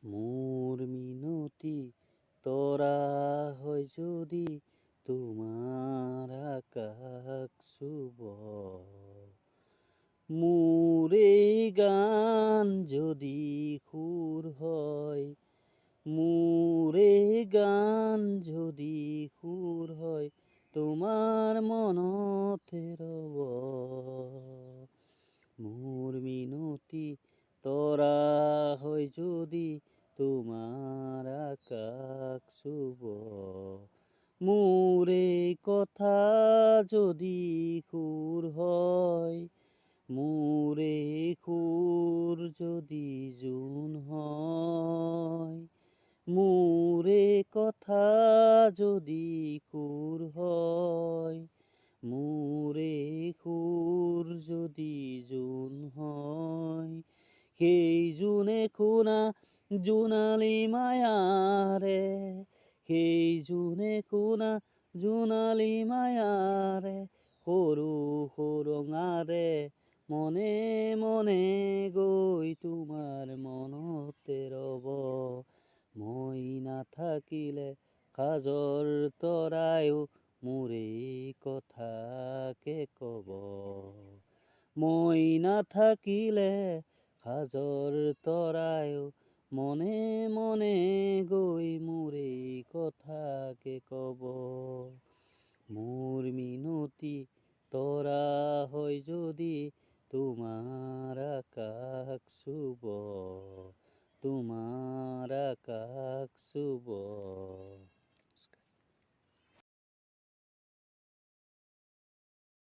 মোৰ মিনতি তৰা হয় যদি তোমাৰ আকাশ চুব, মোৰ এই গান যদি সুৰ হয়, মোৰ এই গান যদি সুৰ হয়, তোমাৰ মনতে ৰব। মোৰ মিনতি তৰা হয় যদি তোমাৰ আকাশ চুব, মোৰ এই কথা যদি সুৰ হয়, মোৰ এই সুৰ যদি জোন হয়, মোৰ এই কথা যদি সুৰ হয়, মোৰ এই সুৰ যদি জোন হয়, সেই জোনে শুনা জোনালী মায়াৰে, সেই জোনে শুনা জোনালী মায়াৰে, সৰু সুৰঙাৰে মনে মনে গৈ তোমাৰ মনতে ৰব। মই নাথাকিলে কাজৰ তৰায়ো মোৰ এই কথাকে কব, মই নাথাকিলে কাজৰ তৰায়ো মনে মনে গৈ মোৰ এই কথাকে কব। মোৰ মিনতি তৰা হয় যদি তোমাৰ আকাশ চুব, তোমাৰ আকাশ চুব।